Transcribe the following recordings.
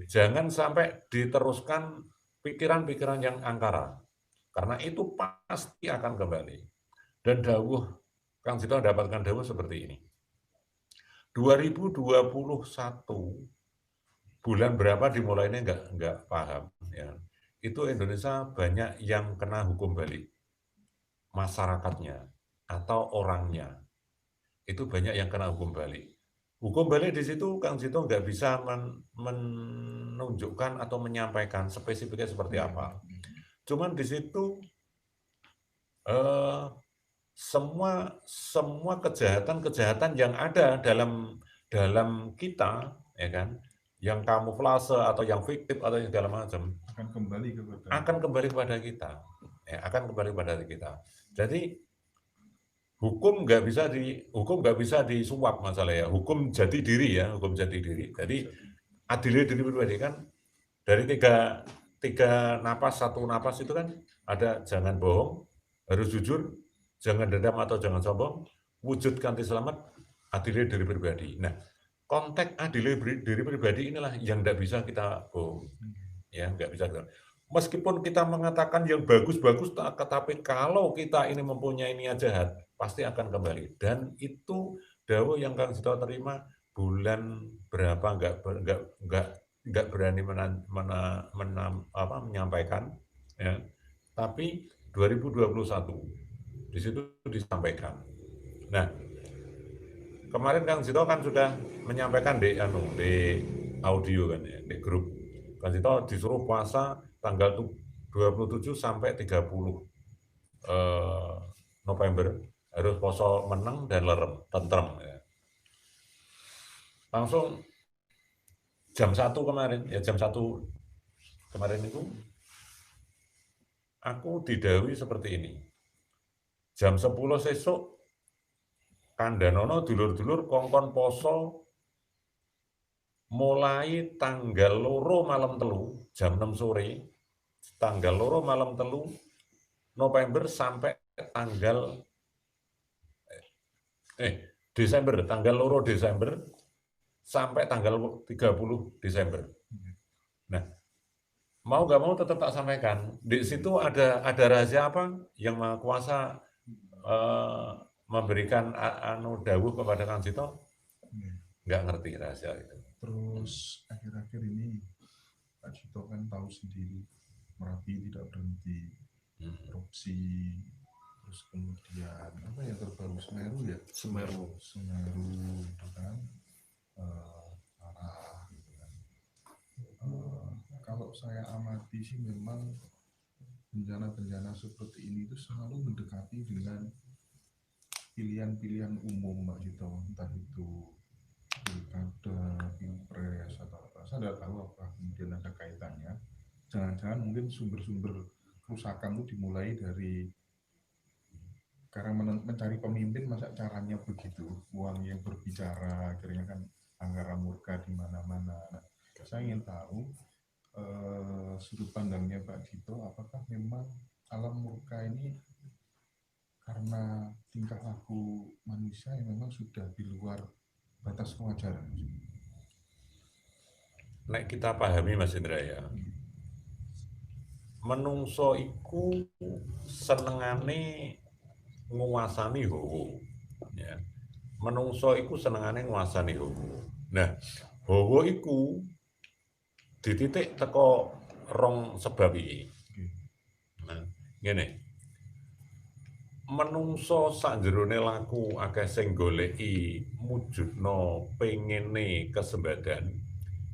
Jangan sampai diteruskan pikiran-pikiran yang angkara, karena itu pasti akan kembali. Dan dawuh, Kang Sito dapatkan dawuh seperti ini. 2021 bulan berapa dimulainya nggak paham ya. Itu Indonesia banyak yang kena hukum balik, masyarakatnya atau orangnya itu banyak yang kena hukum balik. Hukum balik di situ Kang Sito nggak bisa menunjukkan atau menyampaikan spesifiknya seperti apa. Cuman di situ semua kejahatan-kejahatan yang ada dalam kita, ya kan, yang kamuflase atau yang fiktif atau yang segala macam akan kembali kepada kita, ya, akan kembali kepada kita. Jadi hukum nggak bisa disuap masalah ya. Hukum jati diri ya, hukum jati diri. Jadi adil diri pribadi kan dari tiga napas, satu napas itu kan ada jangan bohong, harus jujur, jangan dendam atau jangan sombong, wujud kanti selamat, adil diri pribadi. Nah, konteks adil diri pribadi inilah yang nggak bisa kita bohong, ya nggak bisa. Meskipun kita mengatakan yang bagus-bagus, tetapi kalau kita ini mempunyai niat jahat, pasti akan kembali. Dan itu dawuh yang Kang Sito terima bulan berapa nggak berani menyampaikan, ya. Tapi 2021 di situ disampaikan. Nah, kemarin Kang Sito kan sudah menyampaikan di audio kan ya, di grup. Kang Sito disuruh puasa tanggal 27 sampai 30 November harus poso meneng dan lerem, tentrem ya. Langsung jam 1 kemarin, ya jam 1 kemarin itu aku didhawuhi seperti ini. Jam 10 sesuk kandhanono dulur-dulur kongkon poso mulai tanggal loro malam telu jam 6 sore, tanggal loro malam telu November sampai tanggal Desember, tanggal loro Desember sampai tanggal 30 Desember. Nah, mau nggak mau tetap tak sampaikan. Di situ ada rahasia apa yang Maha Kuasa memberikan dawuh kepada Kang Sito? Nggak ngerti rahasia itu. Terus akhir-akhir ini Pak Sito kan tahu sendiri Merapi tidak berhenti, erupsi, terus kemudian apa yang terbaru Semeru ya, Semeru gitu kan, parah gitu kan. Kalau saya amati sih memang bencana-bencana seperti ini itu selalu mendekati dengan pilihan-pilihan umum Mbak Sito, entah itu pilkada, pilpres atau apa. Saya tidak tahu apa kemudian ada kaitannya. Jangan-jangan mungkin sumber-sumber kerusakan itu dimulai dari karena mencari pemimpin, masa caranya begitu, uang yang berbicara, akhirnya kan anggaran murka di mana-mana. Nah, saya ingin tahu sudut pandangnya Pak Dito, apakah memang alam murka ini karena tingkah laku manusia yang memang sudah di luar batas kewajaran. Nek kita pahami Mas Indra ya, menungso iku senengane nguasani hawa. Ya. Menungso iku senengane nguasani hawa. Nah, hawa iku dititik teko rong sebab iki. Nah, ngene. Menungso sakjerone laku akeh sing goleki mujudno pengene kesembadan,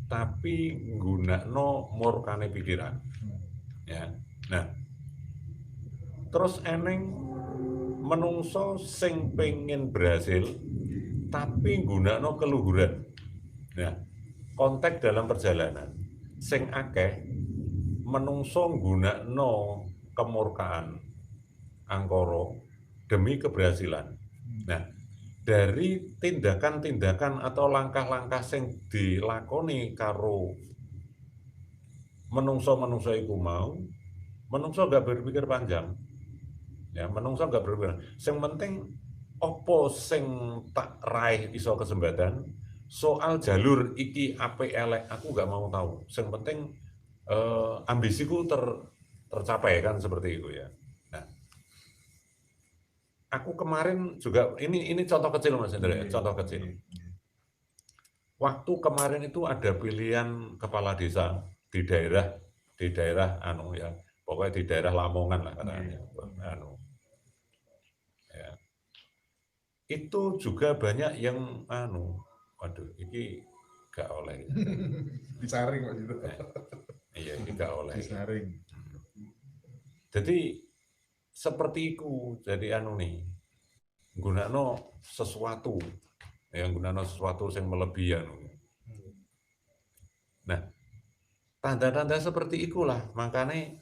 tapi nggunakno murkane pikiran. Ya. Nah, terus eneng menungso sing pengen berhasil tapi nggunakno keluhuran. Nah, konteks dalam perjalanan sing akeh menungso nggunakno kemurkaan angkara demi keberhasilan. Nah, dari tindakan-tindakan atau langkah-langkah sing dilakoni karo menungso-menungso iku mau, menungso gak berpikir panjang. Ya, menungso gak berpikir. Sing penting opo sing tak raih iso kesempatan, soal jalur iki apik elek aku nggak mau tahu. Yang penting ambisiku tercapai kan seperti itu ya. Nah, aku kemarin juga ini contoh kecil Mas Indra ya, contoh kecil. Waktu kemarin itu ada pilihan kepala desa di daerah anu ya, pokoknya di daerah Lamongan lah katanya. Anu. Ya. Itu juga banyak yang anu, waduh, ini gak oleh. Disaring Pak gitu. Iya, ini gak oleh. Disaring. Jadi seperti itu, jadi anu nih, gunakno sesuatu, yang gunakno sesuatu yang melebihi anu. Nah, tanda-tanda seperti itulah, makanya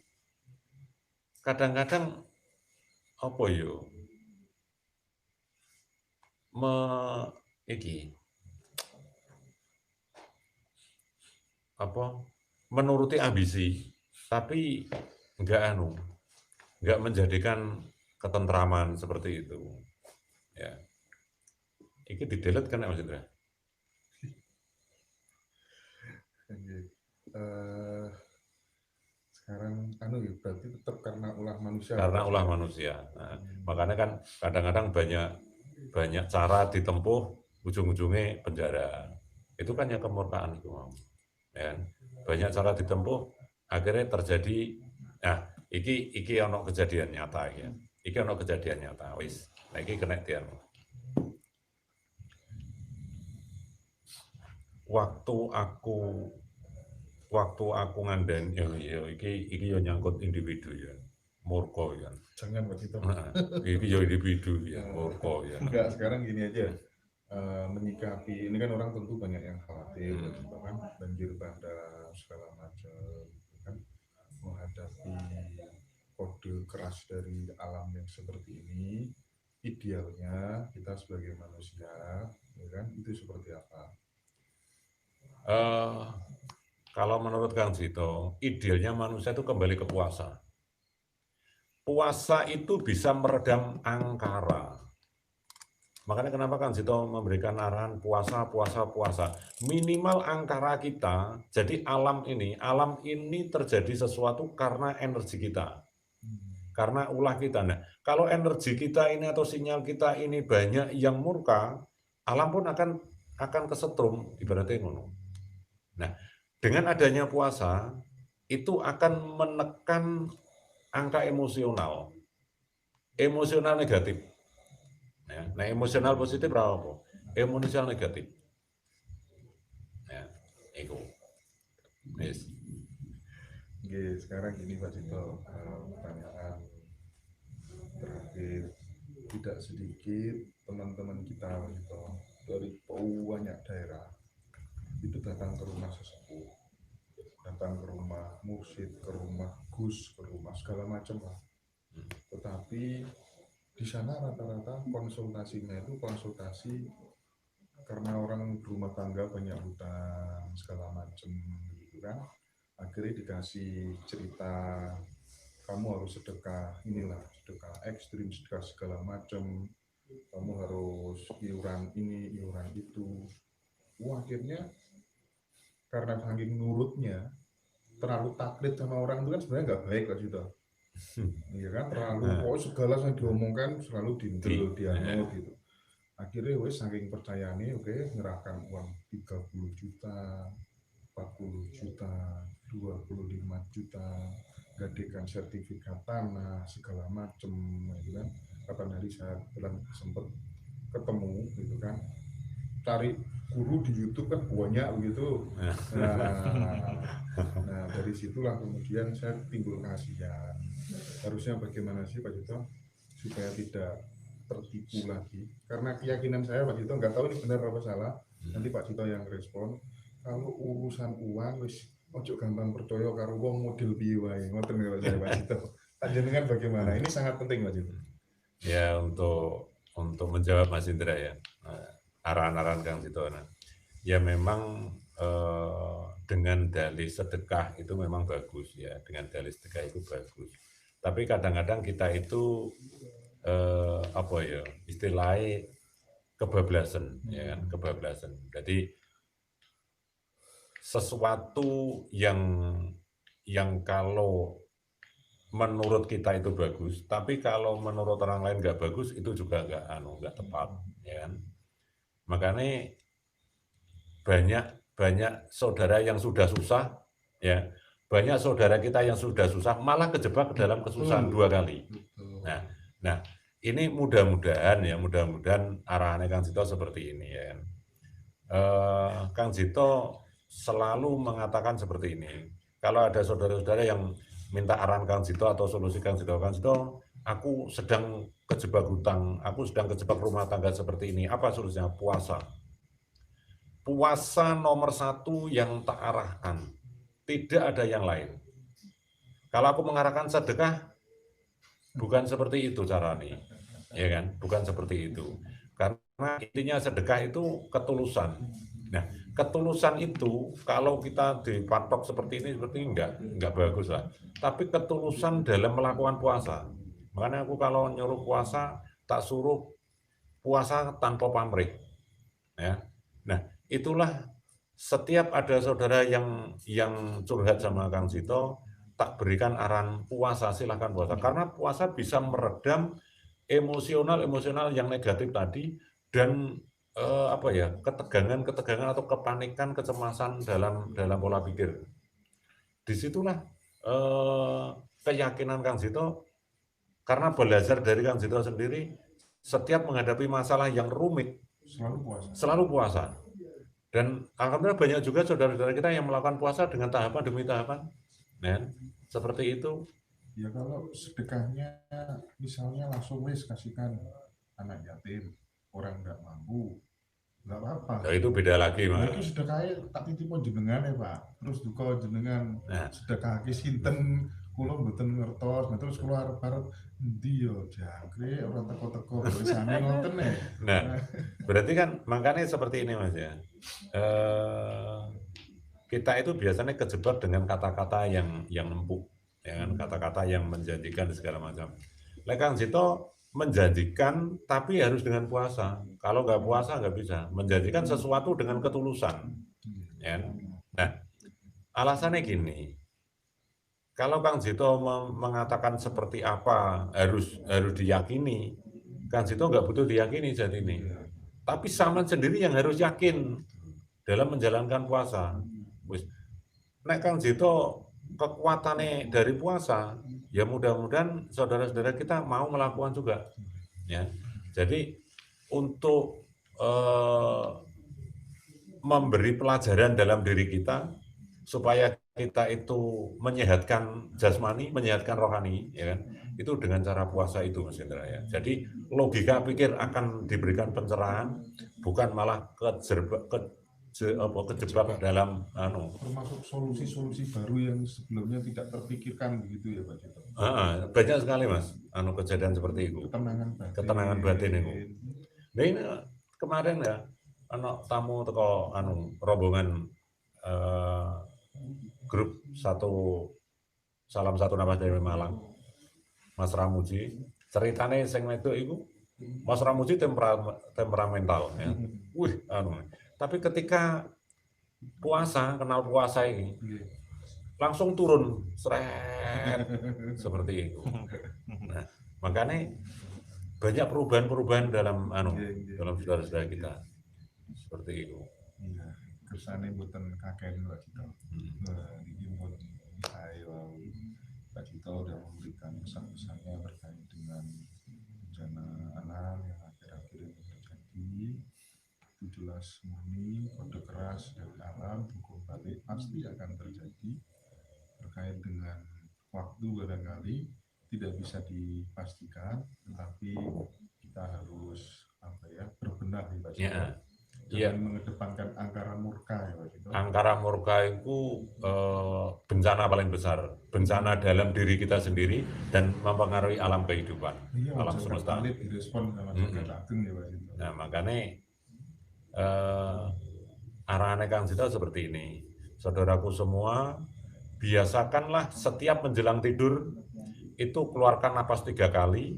kadang-kadang apa yo menuruti ambisi, tapi nggak menjadikan ketentraman seperti itu. Ya, ini di-delete kan Mas Indra? Sekarang ya berarti tetap karena ulah manusia. Karena ulah manusia. Nah, makanya kan kadang-kadang banyak cara ditempuh, ujung-ujungnya penjara. Itu kan yang kemurkaan itu. Ya, banyak cara ditempuh, akhirnya terjadi. Nah, iki ono kejadian nyata ya. Iki ono kejadian nyata. Wis, nah iki kena tian. Waktu aku nganden ya iki yo nyangkut individu ya. Murko ya. Jangan Pak Cito. Nah, iki yo individu ya, murko ya. Enggak, sekarang gini aja. Menyikapi ini kan orang tentu banyak yang khawatir kan banjir bandang segala macam kan, menghadapi kode keras dari alam yang seperti ini, idealnya kita sebagai manusia ya kan itu seperti apa? Kalau menurut Kang Cito, idealnya manusia itu kembali ke puasa. Puasa itu bisa meredam angkara. Makanya kenapa Kang Cito memberikan arahan puasa. Minimal angkara kita, jadi alam ini terjadi sesuatu karena energi kita. Karena ulah kita. Nah, kalau energi kita ini atau sinyal kita ini banyak yang murka, alam pun akan kesetrum, ibaratnya ngono. Nah, dengan adanya puasa, itu akan menekan angka emosional negatif. Nah, emosional positif apa? Emosional negatif. Ya, itu. Yes. Oke, sekarang gini Pak Cito, pertanyaan terakhir. Tidak sedikit teman-teman kita Pak Cito dari banyak daerah itu datang ke rumah sesepuh, datang ke rumah mursyid, ke rumah gus, ke rumah segala macam lah. Tetapi di sana rata-rata konsultasinya itu konsultasi karena orang berumah tangga banyak hutang segala macam gitu kan, akhirnya dikasih cerita kamu harus sedekah inilah, sedekah ekstrim, sedekah segala macam, kamu harus iuran ini iuran itu. Akhirnya karena saking nurutnya terlalu taklid sama orang itu kan sebenarnya nggak baik lah gitu. Iya kan, terlalu segala yang diomongkan selalu dindel dianut gitu. Akhirnya wes saking percayanya ngerahkan uang 30 juta, 40 juta, 25 juta, gadekan sertifikat tanah segala macem gitu kan. Kapan hari saya sempat ketemu gitu kan, cari guru di YouTube kan banyak begitu. Nah dari situlah kemudian saya timbul kasihan. Harusnya bagaimana sih Pak Cito supaya tidak tertipu lagi? Karena keyakinan saya Pak Cito, nggak tahu ini benar apa salah. Nanti Pak Cito yang respon. Kalau urusan uang, wis ojo gampang percaya karo wong model piye wae. Ngoten kalau saya Pak Cito. Panjenengan bagaimana? Ini sangat penting Pak Cito. Ya untuk menjawab Mas Indra ya, arahan-arahan Kang Cito. Ya memang dengan dalih sedekah itu memang bagus ya, dengan dalih sedekah itu bagus. Tapi kadang-kadang kita itu istilahnya kebablasan, ya kan, kebablasan. Jadi sesuatu yang kalau menurut kita itu bagus, tapi kalau menurut orang lain nggak bagus, itu juga nggak tepat, ya kan. Makanya banyak saudara yang sudah susah, ya, banyak saudara kita yang sudah susah malah kejebak dalam kesusahan 2 kali. Nah, ini mudah-mudahan arahannya Kang Jito seperti ini, ya kan. Kang Jito selalu mengatakan seperti ini. Kalau ada saudara-saudara yang minta arahan Kang Jito atau solusi Kang Jito, aku sedang kejebak hutang, aku sedang kejebak rumah tangga seperti ini. Apa solusinya? Puasa. Puasa nomor 1 yang tak arahkan. Tidak ada yang lain. Kalau aku mengarahkan sedekah, bukan seperti itu caranya, ya kan? Bukan seperti itu. Karena intinya sedekah itu ketulusan. Nah, ketulusan itu kalau kita dipatok seperti ini enggak bagus lah. Tapi ketulusan dalam melakukan puasa. Makanya aku kalau nyuruh puasa tak suruh puasa tanpa pamrih. Ya. Nah, itulah setiap ada saudara yang curhat sama Kang Jito, tak berikan arahan puasa, silahkan puasa. Karena puasa bisa meredam emosional yang negatif tadi dan ketegangan atau kepanikan, kecemasan dalam pola pikir. Disitulah keyakinan Kang Jito, karena belajar dari Kang Jito sendiri, setiap menghadapi masalah yang rumit selalu puasa. Dan alhamdulillah banyak juga saudara-saudara kita yang melakukan puasa dengan tahapan demi tahapan, ya, seperti itu. Ya kalau sedekahnya misalnya langsung kasihkan anak yatim, orang nggak mampu, nggak apa-apa. Nah, itu beda lagi, Mas. Nah, itu sedekahnya tak titipun jenengan ya Pak. Terus duka jenengan sedekah sinten kula mboten ngertos, terus kula arep-arep endi yo jangkrik ora teko-teko bersane ngoten ya. Nah, berarti kan makanya seperti ini Mas ya. Kita itu biasanya kejebak dengan kata-kata yang empuk, ya kan, kata-kata yang menjanjikan segala macam. Kang Jito menjanjikan tapi harus dengan puasa. Kalau nggak puasa nggak bisa. Menjanjikan sesuatu dengan ketulusan. Ya. Nah, alasannya gini. Kalau Kang Jito mengatakan seperti apa harus diyakini, Kang Jito nggak butuh diyakini saat ini. Tapi sama sendiri yang harus yakin dalam menjalankan puasa. Nek Kang Jito kekuatannya dari puasa, ya mudah-mudahan saudara-saudara kita mau melakukan juga, ya. Jadi untuk memberi pelajaran dalam diri kita supaya kita itu menyehatkan jasmani, menyehatkan rohani, ya kan? Itu dengan cara puasa itu, Mas Indra ya. Jadi logika pikir akan diberikan pencerahan, bukan malah kejebak dalam termasuk solusi-solusi baru yang sebelumnya tidak terpikirkan begitu ya Pak Jito. Banyak sekali Mas kejadian seperti itu. Ketenangan batin itu. Nah ini kemarin ya tamu teko rombongan grup salam satu nafas dari Malang, Mas Ramuji. Ceritanya sing wedok itu Mas Ramuji temperamental ya. Tapi ketika kenal puasa ini, langsung turun, seret, seperti itu. Nah, makanya banyak perubahan-perubahan dalam saudara-saudara kita, seperti itu. Kersane mboten kakek Pak Jito. Ini pun saya Pak Jito sudah memberikan pesan-pesannya terkait dengan bencana alam yang akhir-akhir ini terjadi. Itu jelas murni kode keras dari alam, hukum balik pasti akan terjadi. Terkait dengan waktu barangkali tidak bisa dipastikan, tetapi kita harus berbenah Pak Jito. Jangan mengedepankan angkara murka ya Pak Jito. Angkara murka itu bencana paling besar, bencana dalam diri kita sendiri dan mempengaruhi alam kehidupan, alam semesta. Direspon sama Jagat Ageng ya Pak Jito. Nah makanya arahan Kang Jito seperti ini, saudaraku semua, biasakanlah setiap menjelang tidur itu keluarkan napas 3 kali,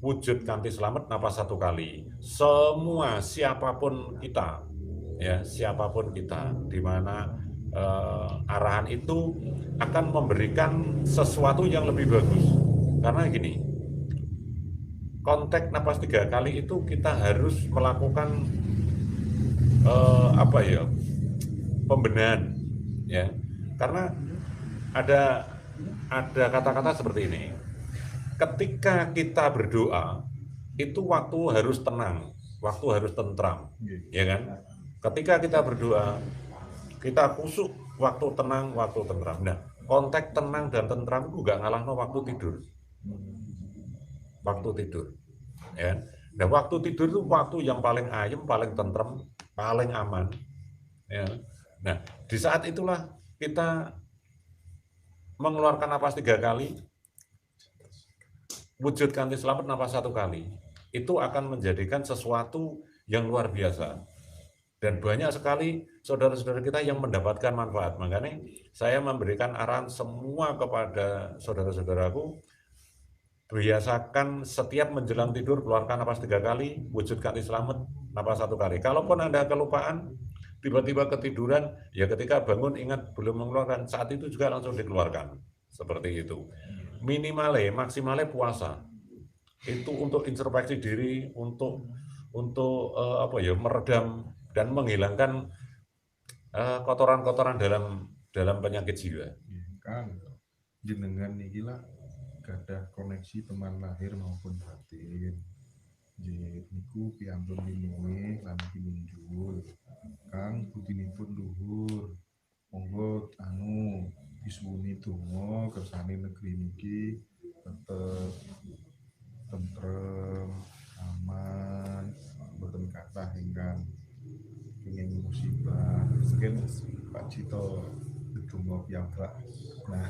wujud kanthi slamet napa satu kali. Semua siapapun kita, ya siapapun kita, di mana arahan itu akan memberikan sesuatu yang lebih bagus. Karena gini, konteks napas 3 kali itu kita harus melakukan pembenahan, ya. Karena ada kata-kata seperti ini. Ketika kita berdoa, itu waktu harus tenang, waktu harus tentram, ya kan? Ketika kita berdoa, kita khusyuk, waktu tenang, waktu tentram. Nah, konteks tenang dan tentram itu nggak ngalahno waktu tidur. Waktu tidur, ya. Nah, waktu tidur itu waktu yang paling ayem, paling tentram, paling aman, ya. Nah, di saat itulah kita mengeluarkan napas 3 kali, wujud kanthi slamet napas 1 kali. Itu akan menjadikan sesuatu yang luar biasa. Dan banyak sekali saudara-saudara kita yang mendapatkan manfaat. Makanya saya memberikan arahan semua kepada saudara-saudaraku, biasakan setiap menjelang tidur keluarkan napas 3 kali, wujud kanthi slamet napas 1 kali. Kalaupun Anda kelupaan, tiba-tiba ketiduran, ya ketika bangun ingat belum mengeluarkan, saat itu juga langsung dikeluarkan. Seperti itu. Minimalnya, maksimalnya puasa. Itu untuk introspeksi diri, untuk meredam dan menghilangkan kotoran-kotoran dalam penyakit jiwa. Kan jenengan niki lah gadah koneksi teman lahir maupun batin. Niku piambun minunge lan pinunjul. Kang budinipun luhur. Monggo disuwuni donga kersane negeri niki tetep tentrem, aman, boten kathah ingkang kenging musibah. Sekian Pak Cito ndedonga piyambak. Nah,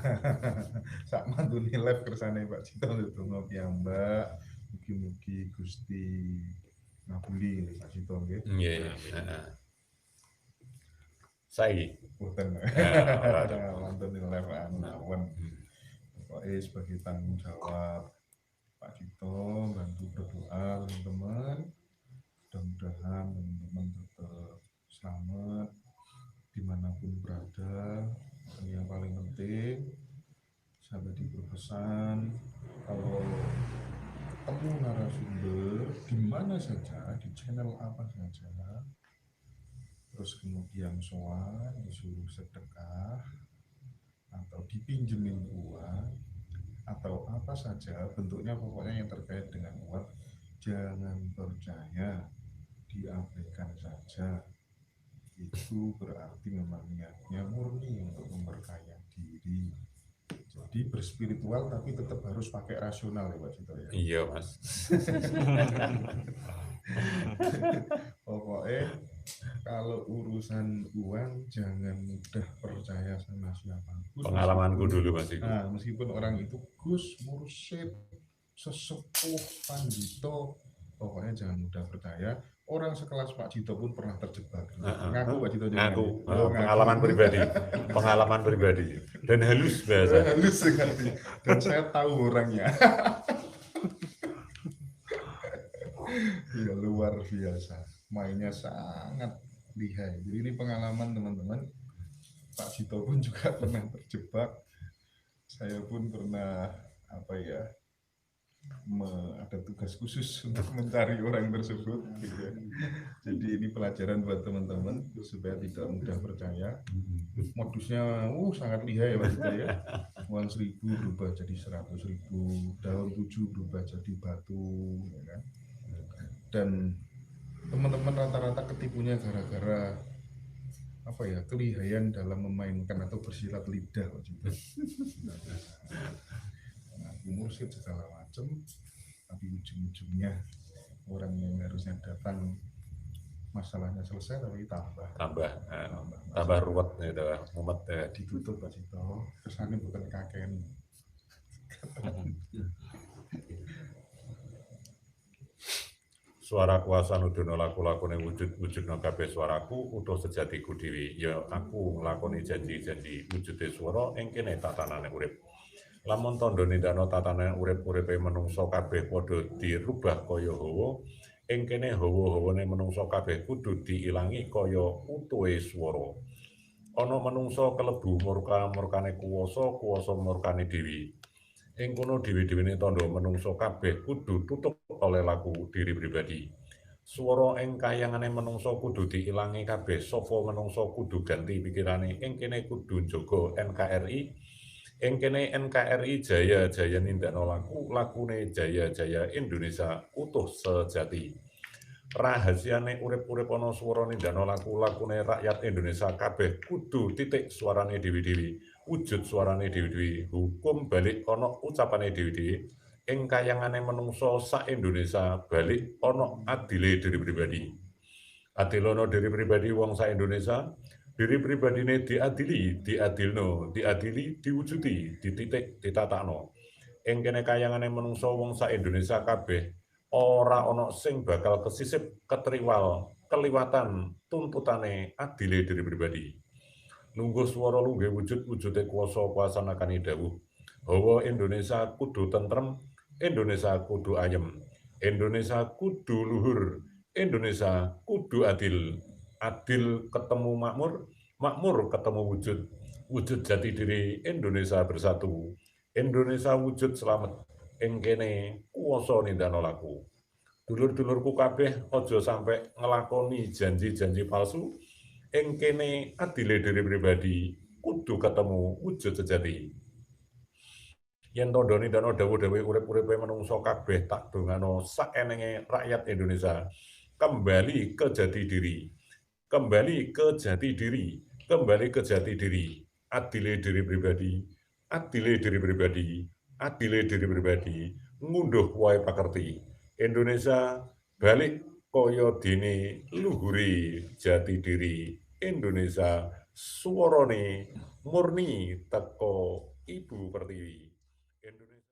sak mantune live kersane Pak Cito ndedonga piyambak. Mugi-mugi Gusti ngabuli Pak Cito nggih. Nggih. Saiki Boten. Mantune live mawon. Pokoke sebagai tanggung jawab Pak Cito bantu berdoa teman-teman. Mudah-mudahan teman-teman tetap selamat dimanapun berada. Yang paling penting saya tadi berpesan kalau ketemu narasumber di mana saja, di channel apa saja, terus kemudian soal disuruh sedekah atau dipinjemin uang atau apa saja bentuknya, pokoknya yang terkait dengan uang, jangan percaya, diabaikan saja. Itu berarti memang niatnya murni untuk memperkaya diri. Jadi berspiritual tapi tetap harus pakai rasional ya Pak Cito ya. Iya Mas. Pokoknya kalau urusan uang jangan mudah percaya sama siapapun. Pengalamanku dulu Mas. Nah, meskipun orang itu Gus, mursyid, sesepuh, pandito, pokoknya jangan mudah percaya. Orang sekelas Pak Cito pun pernah terjebak. Ngaku Pak Cito. Ngaku. Pengalaman pribadi. Pengalaman pribadi. Dan halus bahasa. Halus sekali. Dan saya tahu orangnya. Ya, luar biasa. Mainnya sangat lihai. Jadi ini pengalaman teman-teman. Pak Cito pun juga pernah terjebak. Saya pun pernah ada tugas khusus untuk mencari orang tersebut gitu ya. Jadi ini pelajaran buat teman-teman supaya tidak mudah percaya. Modusnya sangat lihai ya Pak Cito ya. Uang 1.000 berubah jadi 100.000, daun 7 berubah jadi batu ya kan? Dan teman-teman rata-rata ketipunya gara-gara kelihayan dalam memainkan atau bersilat lidah Pak Cito. Mursyid segala macam, tapi ujung-ujungnya orang yang harusnya datang masalahnya selesai tapi tambah ruwet ya, mumet ya. Ditutup Pak Cito, kesannya bukan kakek. Suara kuasa nudono laku-lakune wujudna kabeh swaraku utuh sejatiku dhewe. Ya aku nglakoni janji-janji wujude swara ing kene tatanane urip. Lamun tandha nindakno tatanan urip-uripe manungsa kabeh padha dirubah kaya hawa, ing kene hawa-hawane manungsa kabeh kudu diilangi kaya utuhe swara. Ana manungsa kelebu murkane kuwasa, kuwasa murkane dewi. Ing kono dewi-dewine tandha manungsa kabeh kudu tutup oleh laku diri pribadi. Swara ing kayangane manungsa kudu diilangi kabeh, sapa manungsa kudu ganti pikirane. Ing kene kudu njaga NKRI. Ing kene NKRI jaya-jaya nindakno lakune jaya-jaya Indonesia utuh sejati. Rahasiane urip-urip ana swara nindakno lakune rakyat Indonesia kabeh kudu titik suarane dewi-dewi, wujud suarane dewi-dewi, hukum balik ana ucapane dewi-dewi, ing kayangane manungsa sak Indonesia balik ana adile diri pribadi. Adil ana diri pribadi wong sak Indonesia, diri pribadine diadili, diwujudi, dititik, ditatakno. Ing kene kayangane manungsa wong sak Indonesia kabeh ora ana sing bakal kesisip, ketriwal, keliwatan tuntutane adile diri pribadi. Lungguh swara lunggih wujud-wujude kuwasa kuasanakane dawuh. Hawa Indonesia kudu tentrem, Indonesia kudu ayem, Indonesia kudu luhur, Indonesia kudu adil. Adil ketemu makmur, makmur ketemu wujud. Wujud jati diri Indonesia bersatu. Indonesia wujud selamat. Ing kene kuwasa nindakno laku. Dulur-dulurku kabeh aja sampe ngelakoni janji-janji palsu. Ing kene adile diri pribadi kudu ketemu wujud sejati. Yen tandha nindakno dawuh-dawuhe urip-uripe manungsa kabeh tak dongano saenenge rakyat Indonesia kembali ke jati diri. Kembali ke jati diri, kembali ke jati diri. Adile diri pribadi, adile diri pribadi, adile diri pribadi, ngunduh wae pakerti. Indonesia balik kaya dene luhuri jati diri. Indonesia suarane murni teko Ibu Pertiwi. Indonesia